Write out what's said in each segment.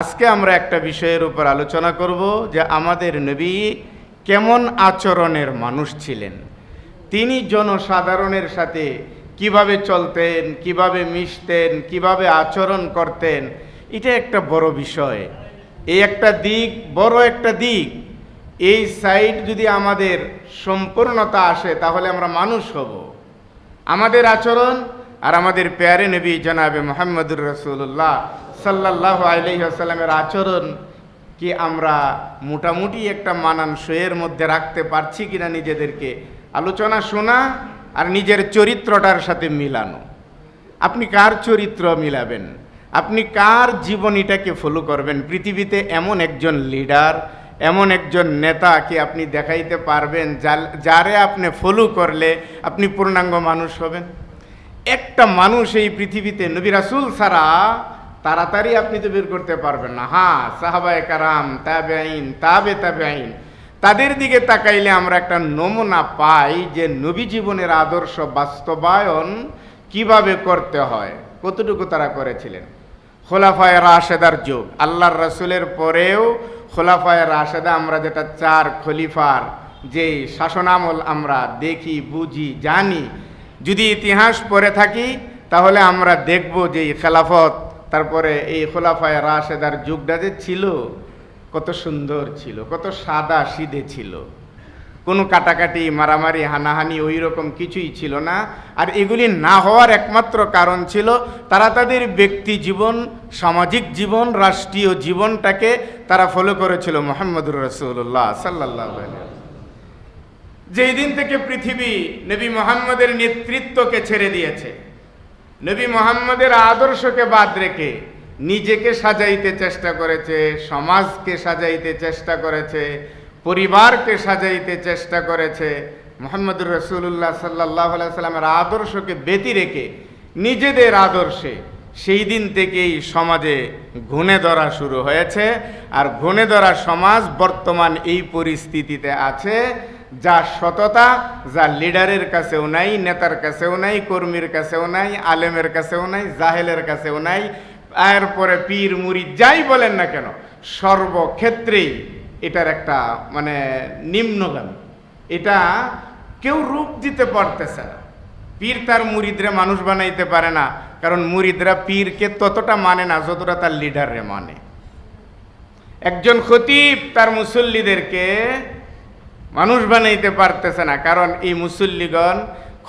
আজকে আমরা একটা বিষয়ের উপর আলোচনা করব যে আমাদের নবী কেমন আচরণের মানুষ ছিলেন। তিনি জনসাধারণের সাথে কিভাবে চলতেন, কিভাবে মিশতেন, কিভাবে আচরণ করতেন, এটা একটা বড় বিষয়। এই একটা দিক, বড় একটা দিক। এই সাইড যদি আমাদের সম্পূর্ণতা আসে তাহলে আমরা মানুষ হব। আমাদের আচরণ আর আমাদের প্যারে নবী জনাবে মুহাম্মদুর রাসূলুল্লাহ সাল্লাল্লাহু আলাইহি ওয়াসাল্লামের আচরণ কি আমরা মোটামুটি একটা মানানসইয়ের মধ্যে রাখতে পারছি কিনা নিজেদেরকে আলোচনা শোনা আর নিজের চরিত্রটার সাথে মিলানো। আপনি কার চরিত্র মিলাবেন, আপনি কার জীবনীটাকে ফলো করবেন। পৃথিবীতে এমন একজন লিডার, এমন একজন নেতা কি আপনি দেখাইতে পারবেন যারে আপনি ফলো করলে আপনি পূর্ণাঙ্গ মানুষ হবেন? একটা মানুষ এই পৃথিবীতে নবী রাসূল ছাড়া তাড়াতাড়ি আপনি তো বের করতে পারবেন না। হ্যাঁ, সাহাবায়ে কারাম, তাবেঈন, তাবেঈন, তাদের দিকে তাকাইলে আমরা একটা নমুনা পাই যে নবী জীবনের আদর্শ বাস্তবায়ন কিভাবে করতে হয়, কতটুকু তারা করেছিলেন। খোলাফায়ে রাশেদার যুগ, আল্লাহর রাসূলের পরেও খোলাফায়ে রাশেদা, আমরা যেটা চার খলিফার যে শাসনামল আমরা দেখি, বুঝি, জানি, যদি ইতিহাস পড়ে থাকি তাহলে আমরা দেখব যে এই খেলাফত, তারপরে এই খোলাফায়ে রাশেদার যুগটা যে ছিল কত সুন্দর ছিল, কত সাদা সিধে ছিল। কোনো কাটাকাটি, মারামারি, হানাহানি ওই রকম কিছুই ছিল না। আর এগুলি না হওয়ার একমাত্র কারণ ছিল তারা তাদের ব্যক্তি জীবন, সামাজিক জীবন, রাষ্ট্রীয় জীবনটাকে তারা ফলো করেছিল মুহাম্মদুর রাসূলুল্লাহ সাল্লাল্লাহু আলাইহি ওয়াসাল্লাম। যেই দিন থেকে পৃথিবী নবী মুহাম্মদের নেতৃত্বকে ছেড়ে দিয়েছে, নবী মুহাম্মদের আদর্শকে বাদ রেখে নিজেকে সাজাইতে চেষ্টা করেছে, সমাজকে সাজাইতে চেষ্টা করেছে, পরিবারকে সাজাইতে চেষ্টা করেছে, মুহাম্মদুর রাসূলুল্লাহ সাল্লাল্লাহু আলাইহি ওয়াসাল্লামের আদর্শকে ব্যতি রেখে নিজেদের আদর্শে সেই দিন থেকেই সমাজে ঘুণে ধরা শুরু হয়েছে। আর ঘুণে ধরা সমাজ বর্তমান এই পরিস্থিতিতে আছে, যা সততা, যা লিডারের কাছেও নাই, নেতার কাছেও নাই, কর্মীর কাছেও নাই, আলেমের কাছেও নাই, জাহেলের কাছেও নাই। এরপরে পীর মুরিদ যাই বলেন না কেন, সর্বক্ষেত্রেই এটার একটা নিম্নগামী। এটা কেউ রূপ দিতে পারতেছে না। পীর তার মুরিদরে মানুষ বানাইতে পারে না, কারণ মুরিদরা পীরকে ততটা মানে না যতটা তার লিডাররে মানে। একজন খতিব তার মুসল্লিদেরকে মানুষ বানাইতে পারতেছে না, কারণ এই মুসল্লিগণ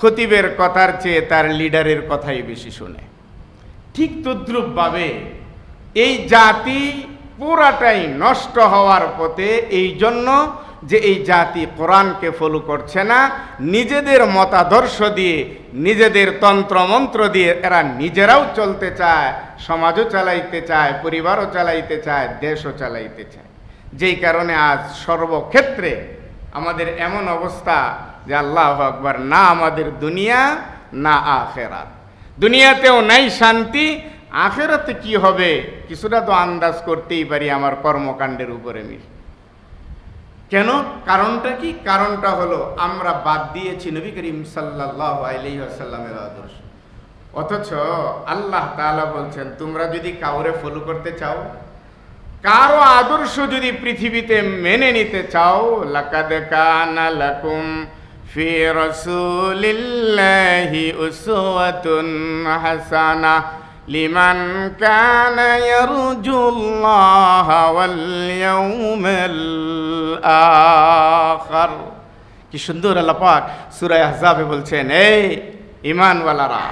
খতিবের কথার চেয়ে তার লিডারের কথাই বেশি শুনে। ঠিক তদ্রূপভাবে এই জাতি পুরাটাই নষ্ট হওয়ার পথে, এই জন্য যে এই জাতি কোরআনকে ফলো করছে না, নিজেদের মতাদর্শ দিয়ে, নিজেদের তন্ত্রমন্ত্র দিয়ে এরা নিজেরাও চলতে চায়, সমাজও চালাইতে চায়, পরিবারও চালাইতে চায়, দেশও চালাইতে চায়। যেই কারণে আজ সর্বক্ষেত্রে আমাদের এমন অবস্থা যে আল্লাহু আকবার, না আমাদের দুনিয়া না আখিরাত। দুনিয়াতেও নাই শান্তি, আখিরাতে কি হবে কিছুটা তো আন্দাজ করতেই পারি আমার কর্মকাণ্ডের উপরে মিল। কেন? কারণটা কি? কারণটা হলো আমরা বাদ দিয়েছি নবী করিম সাল্লাল্লাহু আলাইহি ওয়াসাল্লামের আদর্শ। অথচ আল্লাহ তাআলা বলছেন, তোমরা যদি কাউরে ফলো করতে চাও, কারো আদর্শ যদি পৃথিবীতে মেনে নিতে চাও, লাকাদ কানা লাকুম ফি রাসূলিল্লাহি উসওয়াতুন হাসানাহ লিমান কানা ইয়ারজুল্লাহা ওয়াল ইয়াউমাল আখির। কি সুন্দর আল্লাহ পাক সূরা আহজাবে বলছেন, এই ঈমানওয়ালারা,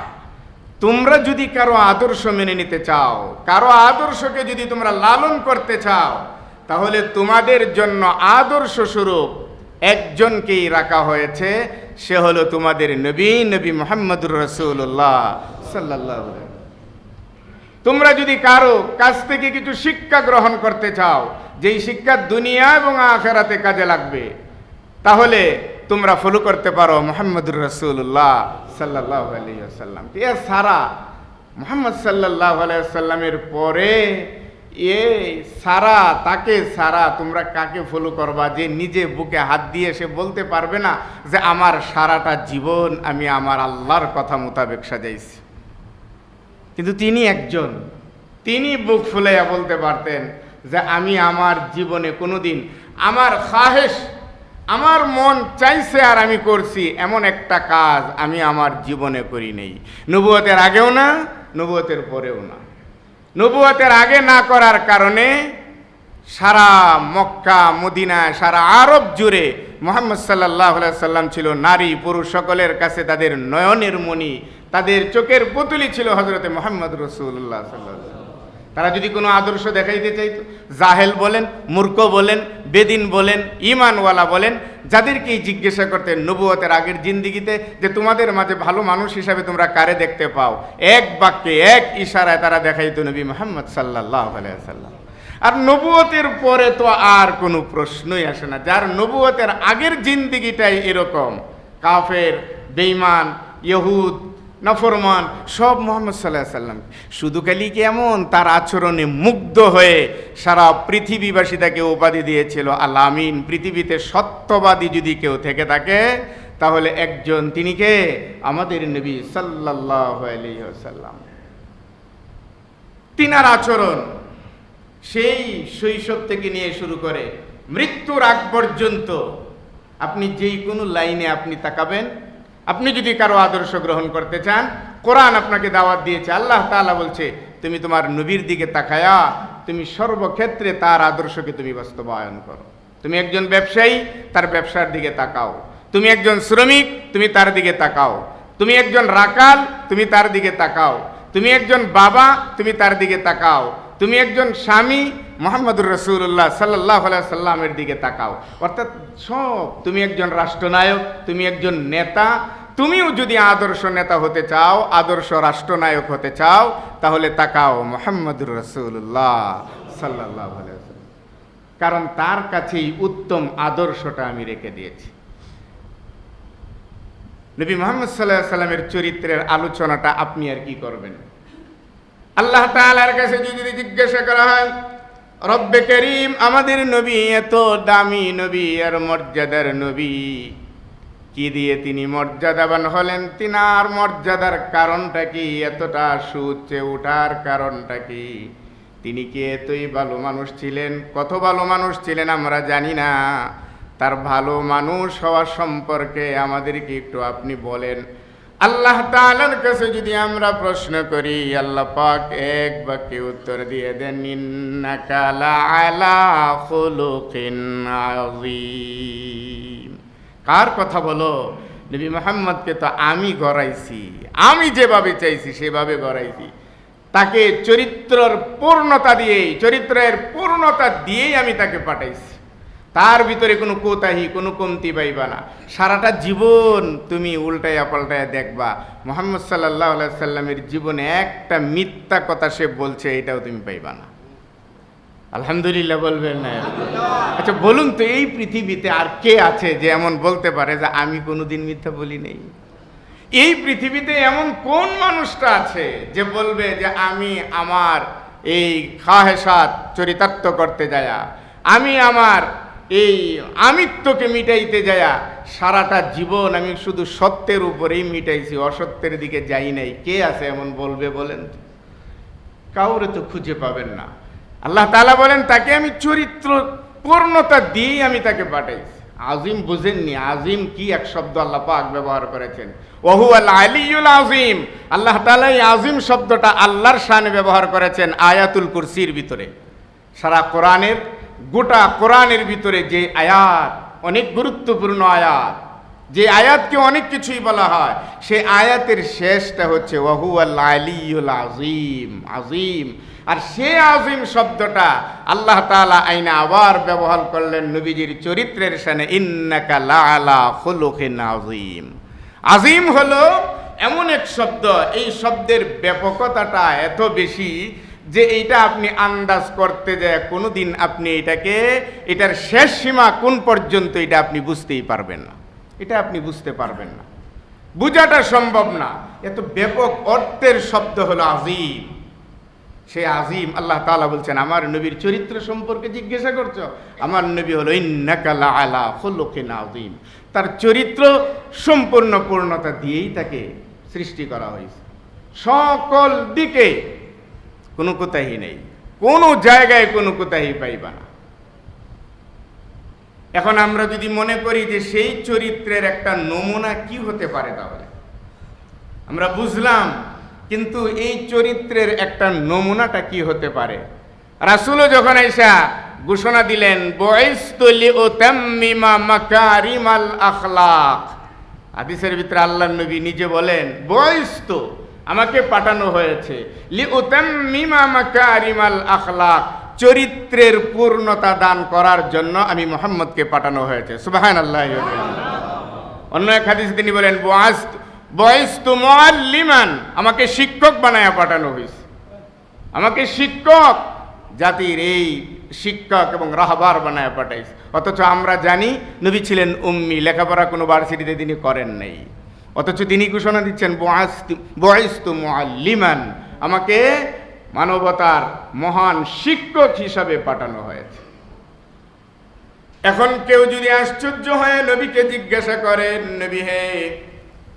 তোমরা যদি কারো আদর্শ মেনে নিতে চাও, কারো আদর্শকে যদি তোমরা লালন করতে চাও, তাহলে তোমাদের জন্য আদর্শ স্বরূপ একজনকেই রাখা হয়েছে, সে হলো তোমাদের নবী, নবী মুহাম্মদুর রাসূলুল্লাহ সাল্লাল্লাহু আলাইহি ওয়াসাল্লাম। তোমরা যদি কারো কাছ থেকে কিছু শিক্ষা গ্রহণ করতে চাও, যেই শিক্ষা দুনিয়া এবং আখিরাতে কাজে লাগবে, তাহলে তোমরা ফলো করতে পারো মুহাম্মদুর রাসূলুল্লাহ সাল্লাল্লাহু আলাইহি ওয়াসাল্লাম। এ সারা মুহাম্মদ সাল্লাল্লাহু আলাইহি ওয়াসাল্লামের পরে তাকে সারা তোমরা কাকে ফলো করবা? যে নিজে বুকে হাত দিয়ে সে বলতে পারবে না যে আমার সারাটা জীবন আমি আমার আল্লাহর কথা মোতাবেক সাজাইছি। কিন্তু তিনি একজন, তিনি বুক ফুলাইয়া বলতে পারতেন যে আমি আমার জীবনে কোনোদিন আমার খাহেশ, আমার মন চাইছে আর আমি করছি, এমন একটা কাজ আমি আমার জীবনে করি নেই। নবুয়তের আগেও না, নবুয়তের পরেও না। নবুয়তের আগে না করার কারণে সারা মক্কা, মদিনা, সারা আরব জুড়ে মুহাম্মদ সাল্লাল্লাহু আলাইহি সাল্লাম ছিল নারী পুরুষ সকলের কাছে তাদের নয়নের মণি, তাদের চোখের পুতুলি ছিল হযরতে মুহাম্মদ রাসূলুল্লাহ সাল্লাল্লাহু আলাইহি ওয়াসাল্লাম। তারা যদি কোনো আদর্শ দেখাইতে চাইতো, জাহেল বলেন, মূর্খ বলেন, বেদিন বলেন, ঈমানওয়ালা বলেন, যাদেরকেই জিজ্ঞাসা করতেন নবুয়তের আগের জিন্দিগিতে যে তোমাদের মাঝে ভালো মানুষ হিসাবে তোমরা কারে দেখতে পাও, এক বাক্যে এক ইশারায় তারা দেখাইতো নবী মুহাম্মদ সাল্লাল্লাহু আলাইহি ওয়াসাল্লাম। আর নবুয়তের পরে তো আর কোনো প্রশ্নই আসে না। যার নবুয়তের আগের জিন্দিগিটাই এরকম, কাফের, বেঈমান, ইহুদ, নাফরমান, সব মুহাম্মদ সাল্লাল্লাহু আলাইহি ওয়াসাল্লাম শুধু খালি কেমন তার আচরণে মুগ্ধ হয়ে সারা পৃথিবীবাসী তাকে উপাধি দিয়েছিল আল আমিন। পৃথিবীতে সত্যবাদী যদি কেউ থেকে থাকে তাহলে একজন, তিনি কে? আমাদের নবী সাল্লাল্লাহু আলাইহি ওয়াসাল্লাম। তিনার আচরণ সেই শৈশব থেকে নিয়ে শুরু করে মৃত্যুর আগ পর্যন্ত আপনি যেই কোনো লাইনে আপনি তাকাবেন, আপনি যদি কারো আদর্শ গ্রহণ করতে চান, কোরআন আপনাকে দাওয়াত দিয়েছে। আল্লাহ তাআলা বলছে তুমি তোমার নবীর দিকে তাকায়া তুমি সর্বক্ষেত্রে তার আদর্শকে তুমি বাস্তবায়ন করো। তুমি একজন ব্যবসায়ী, তার ব্যবসার দিকে তাকাও। তুমি একজন শ্রমিক, তুমি তার দিকে তাকাও। তুমি একজন রাকাল, তুমি তার দিকে তাকাও। তুমি একজন বাবা, তুমি তার দিকে তাকাও। তুমি একজন স্বামী, মুহাম্মদুর রাসূলুল্লাহ সাল্লাল্লাহু আলাইহি সাল্লামের দিকে তাকাও। অর্থাৎ সব, তুমি একজন রাষ্ট্রনায়ক, তুমি একজন নেতা, তুমিও যদি আদর্শ নেতা হতে চাও, আদর্শ রাষ্ট্রনায়ক হতে চাও, তাহলে তাকাও মুহাম্মদুর রাসূলুল্লাহ সাল্লাল্লাহু আলাইহি সাল্লাম। কারণ তার কাছেই উত্তম আদর্শটা আমি রেখে দিয়েছি। নবী মুহাম্মদ সাল্লাল্লাহু আলাইহি সাল্লামের চরিত্রের আলোচনাটা আপনি আর কি করবেন? আল্লাহ তাআলার কাছে যদি জিজ্ঞাসা করা হয়, রব্বে করিম, আমাদের নবী এত দামি নবী আর মর্যাদার নবী, কি দিয়ে তিনি মর্যাদাবান হলেন? তিনার মর্যাদার কারণটা কি? এতটা সুউচ্চে ওঠার কারণটা কি? তিনি কি এতই ভালো মানুষ ছিলেন? কত ভালো মানুষ ছিলেন আমরা জানি না। তার ভালো মানুষ হওয়া সম্পর্কে আমাদেরকে একটু আপনি বলেন। আল্লাহ তাআলার কাছে যদি আমরা প্রশ্ন করি, আল্লাহ পাক এক বাক্যে উত্তর দিয়ে দেন, ইন্নাকা লাআলা খুলুকিন আযীম। কার কথা বলো? নবী মুহাম্মদকে তো আমি গড়াইছি, আমি যেভাবে চাইছি সেভাবে গড়াইছি। তাকে চরিত্রের পূর্ণতা দিয়েই আমি তাকে পাঠাইছি। তার ভিতরে কোনো কোতাহি, কোনো কমতি পাইবা না। সারাটা জীবন তুমি উল্টাইয়া পাল্টাইয়া দেখবা, মুহাম্মদ সাল্লাল্লাহু আলাইহি সাল্লামের জীবনে একটা মিথ্যা কথা সে বলছে, এটাও তুমি পাইবা না। আলহামদুলিল্লাহ বলবেন না? আচ্ছা বলুন তো, এই পৃথিবীতে আর কে আছে যে এমন বলতে পারে যে আমি কোনোদিন মিথ্যা বলি নেই? এই পৃথিবীতে এমন কোন মানুষটা আছে যে বলবে যে আমি আমার এই খাহেসাত চরিতার্থ করতে যায়া, আমি আমার এই আমিত্বকে মিটাইতে যায়া সারাটা জীবন আমি শুধু সত্যের উপরেই মিটাইছি, অসত্যের দিকে যাই নাই? কে আছে এমন বলবে বলেন? কাউরে তো খুঁজে পাবেন না। আল্লাহ তাআলা বলেন তাকে আমি চরিত্র পূর্ণতা দিয়েই আমি তাকে পাঠাইছি। আজিম বুঝেননি? আজিম কি এক শব্দ আল্লাহ পাক ব্যবহার করেছেন, ওয়াহুয়াল আলিয়্যুল আযীম। আল্লাহ তাআলা এই আজিম শব্দটা আল্লাহর শানে ব্যবহার করেছেন আয়াতুল কুরসির ভিতরে। সারা কোরআনের, গোটা কোরআনের ভিতরে যে আয়াত, অনেক গুরুত্বপূর্ণ আয়াত, যে আয়াতকে অনেক কিছুই বলা হয়, সেই আয়াতের শেষটা হচ্ছে ওয়াহুয়াল আলিয়্যুল আযীম, আযীম। আর সে আযীম শব্দটা আল্লাহ তাআলা আইনা আবার ব্যবহার করলেন নবীজির চরিত্রের শানে, ইন্নাকা লাআলা খুলুকিন আযীম। আযীম হলো এমন এক শব্দ, এই শব্দের ব্যাপকতাটা এত বেশি যে এইটা আপনি আন্দাজ করতে যায় কোনোদিন আপনি এটার শেষ সীমা কোন পর্যন্ত এটা আপনি বুঝতেই পারবেন না। এটা আপনি বুঝতে পারবেন না, বুঝাটা সম্ভব না। এত ব্যাপক অর্থের শব্দ হলো আযীম। সে আযীম আল্লাহ তাআলা বলছেন, আমার নবীর চরিত্র সম্পর্কে জিজ্ঞাসা করছো? আমার নবী হলো ইন্নাকা লাআলা খুলুকিন আযীম। তার চরিত্র সম্পূর্ণ পূর্ণতা দিয়েই তাকে সৃষ্টি করা হয়েছে। সকল দিকে কোনো কোতাহি নেই, কোনো জায়গায় কোনো কোতাহি পাইবা না। এখন আমরা যদি মনে করি যে সেই চরিত্রের একটা নমুনা কি হতে পারে, তাহলে আমরা বুঝলাম, কিন্তু এই চরিত্রের একটা নমুনাটা কি হতে পারে। রাসূলও যখন আইসা ঘোষণা দিলেন বুইসতু লিউতাম্মিমা মাকারিমাল আখলাক, হাদিসের ভিতরে আল্লাহর নবী নিজে বলেন বুইসতু, আমাকে পাঠানো হয়েছে লিউতাম্মিমা মাকারিমাল আখলাক, চরিত্রের পূর্ণতা দান করার জন্য আমি মুহাম্মদকে পাঠানো হয়েছে। সুবহানাল্লাহ। অন্য এক হাদিসে তিনি বলেন বুইসতু মুআল্লিমান, আমাকে শিক্ষক বানায়া পাঠানো হয়েছে, আমাকে শিক্ষক, জাতির এই শিক্ষক এবং রাহবার বানায়া পাঠাইছে। অথচ আমরা জানি নবী ছিলেন উম্মি, লেখাপড়া কোনো ভার্সিটিতে তিনি করেন নাই, অথচ তিনি ঘোষণা দিচ্ছেন বুইসতু মুআল্লিমান, আমাকে মানবতার মহান শিক্ষক হিসাবে পাঠানো হয়েছে। এখন কেউ যদি আশ্চর্য হয়ে নবীকে জিজ্ঞাসা করেন, নবী হে,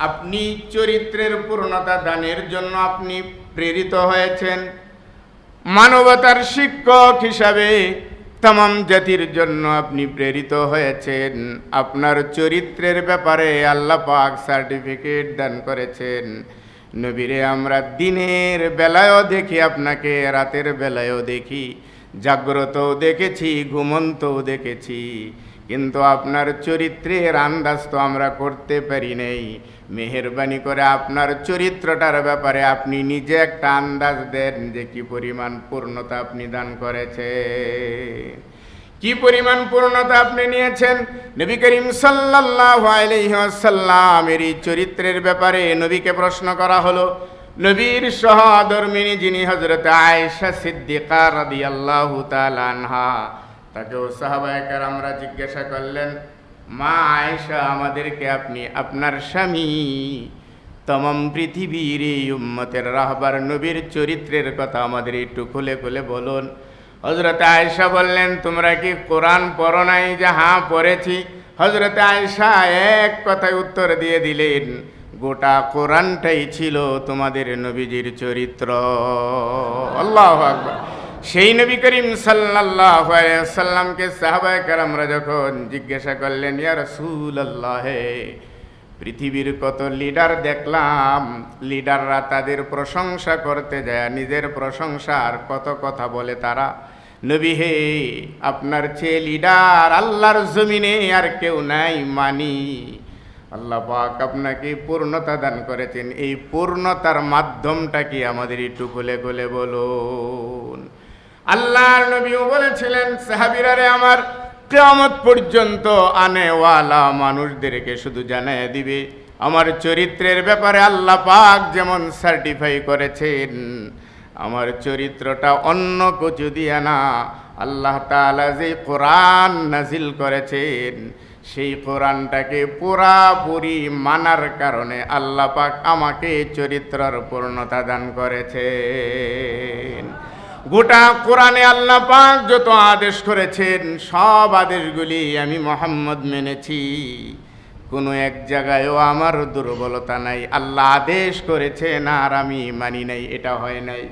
আপনি চরিত্রের পূর্ণতা দানের জন্য আপনি প্রেরিত হয়েছেন, মানবতার শিক্ষক হিসাবে তামাম জাতির জন্য আপনি প্রেরিত হয়েছেন, আপনার চরিত্রের ব্যাপারে আল্লাহ পাক সার্টিফিকেট দান করেছেন। নবীরে, আমরা দিনের বেলায়ও দেখি আপনাকে, রাতের বেলায়ও দেখি, জাগ্রতও দেখেছি, ঘুমন্তও দেখেছি, কিন্তু আপনার চরিত্রের আন্দাজ তো আমরা করতে পারি নাই। মেহেরবানি করে আপনার চরিত্রটার ব্যাপারে আপনি নিজে একটা আন্দাজ দেন যে কি পরিমাণ পূর্ণতা আপনি দান করেছেন, কি পরিমাণ পূর্ণতা আপনি নিয়েছেন। নবী করিম সাল্লাল্লাহু আলাইহি ওয়াসাল্লামের এই চরিত্রের ব্যাপারে নবীকে প্রশ্ন করা হলো। নবীর সহধর্মিণী যিনি হযরত আয়েশা সিদ্দিকা রাদিয়াল্লাহু তাআলা আনহা, তাকেও সাহাবায়ে কেরামরা জিজ্ঞাসা করলেন, মা আয়েশা, আমাদেরকে আপনি আপনার স্বামী তমাম পৃথিবীর এই উম্মতের রাহবার নবীর চরিত্রের কথা আমাদের একটু খুলে খুলে বলুন। হযরত আয়েশা বললেন, তোমরা কি কোরআন পড়ো নাই? যে হ্যাঁ, পড়েছি। হযরত আয়েশা এক কথায় উত্তর দিয়ে দিলেন, গোটা কোরআনটাই ছিল তোমাদের নবীজির চরিত্র। আল্লাহু আকবার। সেই নবী করিম সাল্লাল্লাহু আলাইহি ওয়াসাল্লামকে সাহাবায়ে কেরামরা যখন জিজ্ঞাসা করলেন, ইয়া রাসূলুল্লাহ, পৃথিবীর কত লিডার দেখলাম, লিডাররা তাদের প্রশংসা করতে যায়, নিজের প্রশংসার কত কথা বলে তারা। নবী হে, আপনার চেয়ে লিডার আল্লাহর জমিনে আর কেউ নাই মানি। আল্লাহ পাক আপনাকে পূর্ণতা দান করেছেন, এই পূর্ণতার মাধ্যমটা কি আমাদের একটু খুলে খুলে বলুন। আল্লাহর নবীও বলেছিলেন, সাহাবীরা রে আমার, কিয়ামত পর্যন্ত আনেওয়ালা মানুষদেরকে শুধু জানায় দিবে আমার চরিত্রের ব্যাপারে আল্লাহ পাক যেমন সার্টিফাই করেছেন, আমার চরিত্রটা অন্য কিছু দিয়া না, আল্লাহ তাআলা যে কোরআন নাজিল করেছেন সেই কোরআনটাকে পুরাপুরি মানার কারণে আল্লাহ পাক আমাকে চরিত্রের পূর্ণতা দান করেছেন। গোটা কোরআনে আল্লাহ পাক যত আদেশ করেছেন সব আদেশগুলি আমি মুহাম্মদ মেনেছি, কোনো এক জায়গায়ও আমার দুর্বলতা নাই। আল্লাহ আদেশ করেছেন আর আমি মানি নাই, এটা হয় নাই।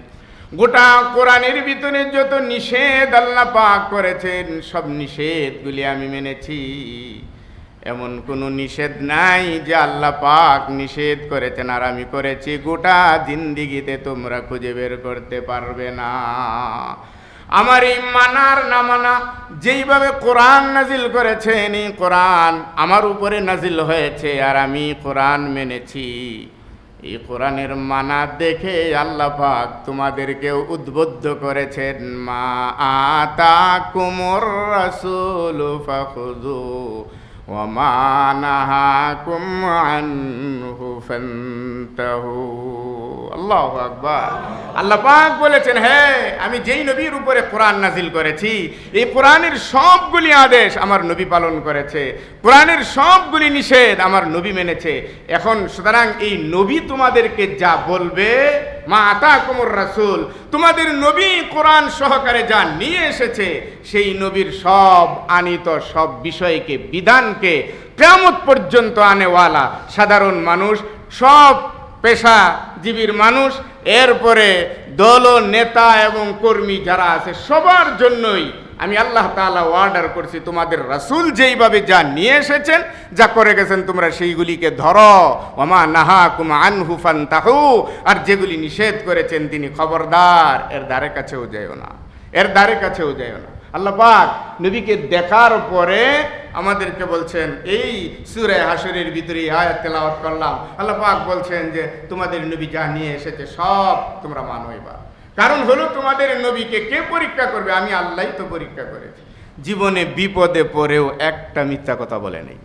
গোটা কোরআনের ভিতরে যত নিষেধ আল্লাহ পাক করেছেন সব নিষেধগুলি আমি মেনেছি, এমন কোনো নিষেধ নাই যে আল্লাহ পাক নিষেধ করেছেন আর আমি করেছি, গোটা জিন্দিগিতে তোমরা খুঁজে বের করতে পারবে না। আমার এই মানার না মানা, যেইভাবে কোরআন নাজিল করেছেন এই কোরআন আমার উপরে নাজিল হয়েছে আর আমি কোরআন মেনেছি, এই কোরআনের মানা দেখে আল্লাহ পাক তোমাদেরকে উদ্বুদ্ধ করেছেন, মা আতাকুমুর রাসূলু ফাখুযু ওয়া মা নাহাকুম আনহু ফান্তাহু। আল্লাহু আকবার। আল্লাহ পাক বলেছেন, হ্যাঁ, আমি যেই নবীর উপরে কোরআন নাজিল করেছি এই কোরআনের সবগুলি আদেশ আমার নবী পালন করেছে, কোরআনের সবগুলি নিষেধ আমার নবী মেনেছে। এখন সুতরাং এই নবী তোমাদেরকে যা বলবে, মা আতাকুমুর রাসূল, তোমাদের নবী কোরআন সহকারে যা নিয়ে এসেছে সেই নবীর সব আনিত সব বিষয়কে, বিধানকে কিয়ামত পর্যন্ত আনেওয়ালা সাধারণ মানুষ সব পেশাজীবীর মানুষ, এরপরে দল ও নেতা এবং কর্মী যারা আছে সবার জন্যই আমি আল্লাহ তাআলা অর্ডার করছি, তোমাদের রাসূল যেইভাবে যা নিয়ে এসেছেন, যা করে গেছেন, তোমরা সেইগুলিকে ধরো। ওমা নাহাকুম আনহু ফান্তাহু, আর যেগুলি নিষেধ করেছেন তিনি খবরদার এর ধারে কাছেও যাইও না, এর ধারে কাছেও যাইও না। আল্লাহ পাক নবীকে দেখার পরে আমাদেরকে বলছেন, এই সূরা হাশরের ভিতরে আয়াত তেলাওয়াত করলাম, আল্লাহ পাক বলছেন যে তোমাদের নবী যা নিয়ে এসেছে সব তোমরা মানো। এবার কারণ হলো তোমাদের নবীকে কে পরীক্ষা করবে? আমি আল্লাহই তো পরীক্ষা করেছি। জীবনে বিপদে পড়েও একটা মিথ্যা কথা বলে নেই।